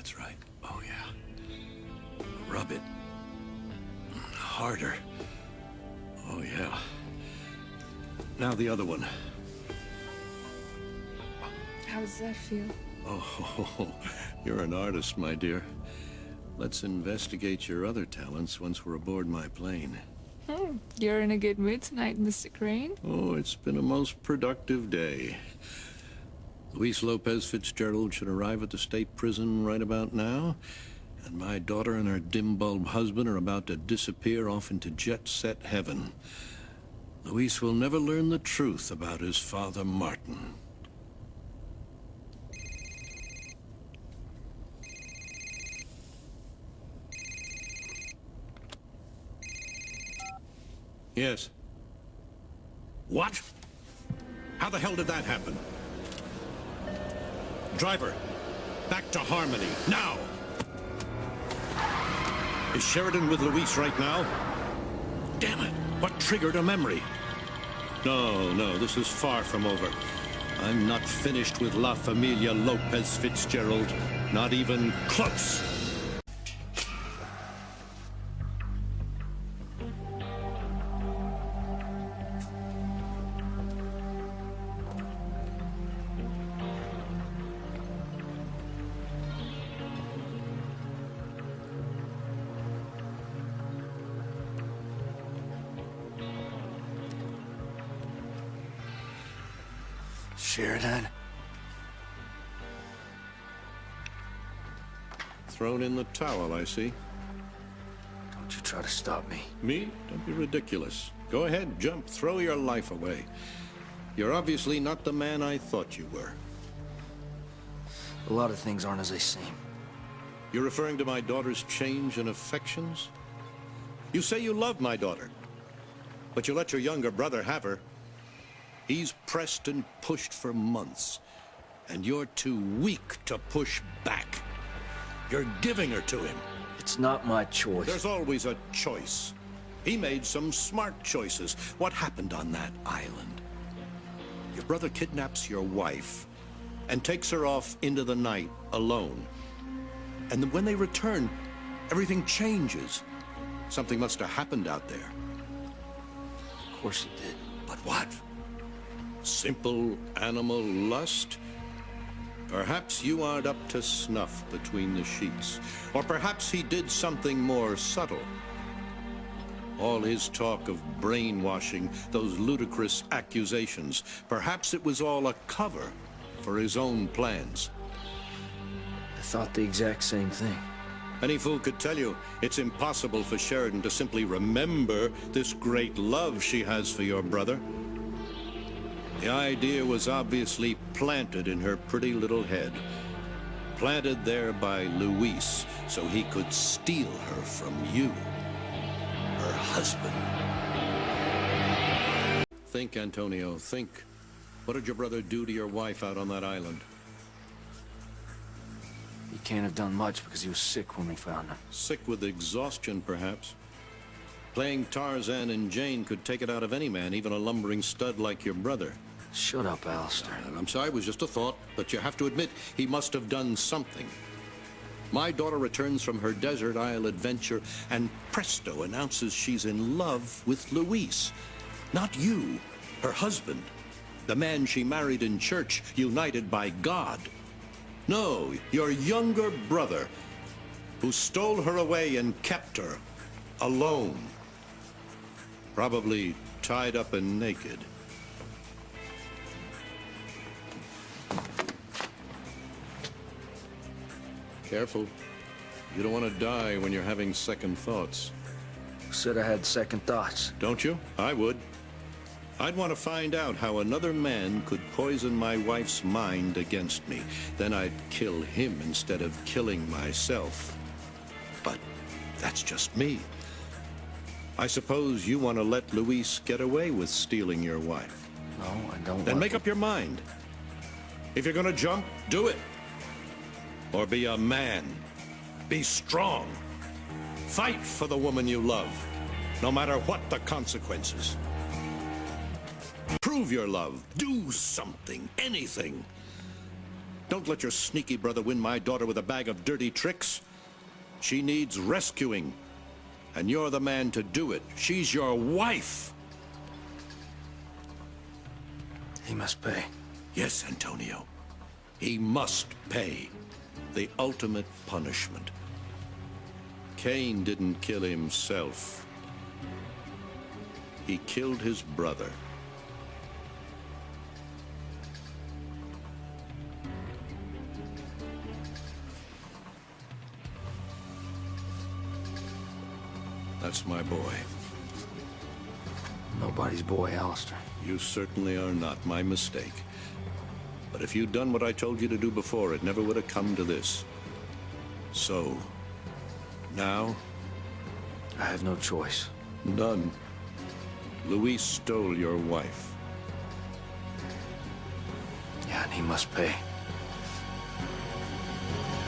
That's right. Oh, yeah. Rub it. Harder. Oh, yeah. Now the other one. How does that feel? Oh, you're an artist, my dear. Let's investigate your other talents once we're aboard my plane. You're in a good mood tonight, Mr. Crane. Oh, it's been a most productive day. Luis Lopez Fitzgerald should arrive at the state prison right about now, and my daughter and her dim-bulb husband are about to disappear off into jet-set heaven. Luis will never learn the truth about his father, Martin. Yes. What? How the hell did that happen? Driver, back to Harmony, now! Is Sheridan with Luis right now? Damn it, what triggered a memory? No, this is far from over. I'm not finished with La Familia Lopez Fitzgerald. Not even close. Sheridan? Thrown in the towel, I see. Don't you try to stop me. Me? Don't be ridiculous. Go ahead, jump, throw your life away. You're obviously not the man I thought you were. A lot of things aren't as they seem. You're referring to my daughter's change in affections? You say you love my daughter, but you let your younger brother have her. He's pressed and pushed for months, and you're too weak to push back. You're giving her to him. It's not my choice. There's always a choice. He made some smart choices. What happened on that island? Your brother kidnaps your wife and takes her off into the night alone. And then when they return, everything changes. Something must have happened out there. Of course it did. But what? Simple animal lust? Perhaps you aren't up to snuff between the sheets. Or perhaps he did something more subtle. All his talk of brainwashing, those ludicrous accusations, perhaps it was all a cover for his own plans. I thought the exact same thing. Any fool could tell you it's impossible for Sheridan to simply remember this great love she has for your brother. The idea was obviously planted in her pretty little head. Planted there by Luis so he could steal her from you, her husband. Think, Antonio, think. What did your brother do to your wife out on that island? He can't have done much because he was sick when we found him. Sick with exhaustion, perhaps. Playing Tarzan and Jane could take it out of any man, even a lumbering stud like your brother. Shut up, Alistair. I'm sorry, it was just a thought, but you have to admit, he must have done something. My daughter returns from her desert isle adventure, and presto, announces she's in love with Luis. Not you, her husband, the man she married in church, united by God. No, your younger brother, who stole her away and kept her alone. Probably tied up and naked. Careful. You don't want to die when you're having second thoughts. Who said I had second thoughts? Don't you? I would. I'd want to find out how another man could poison my wife's mind against me. Then I'd kill him instead of killing myself. But that's just me. I suppose you want to let Luis get away with stealing your wife. No, I don't. Then make up your mind. If you're going to jump, do it. Or be a man. Be strong. Fight for the woman you love, no matter what the consequences. Prove your love. Do something, anything. Don't let your sneaky brother win my daughter with a bag of dirty tricks. She needs rescuing, and you're the man to do it. She's your wife. He must pay. Yes, Antonio. He must pay. The ultimate punishment. Cain didn't kill himself. He killed his brother. That's my boy. Nobody's boy, Alistair. You certainly are not. My mistake. But if you'd done what I told you to do before, it never would have come to this. So, now? I have no choice. None. Luis stole your wife. Yeah, and he must pay.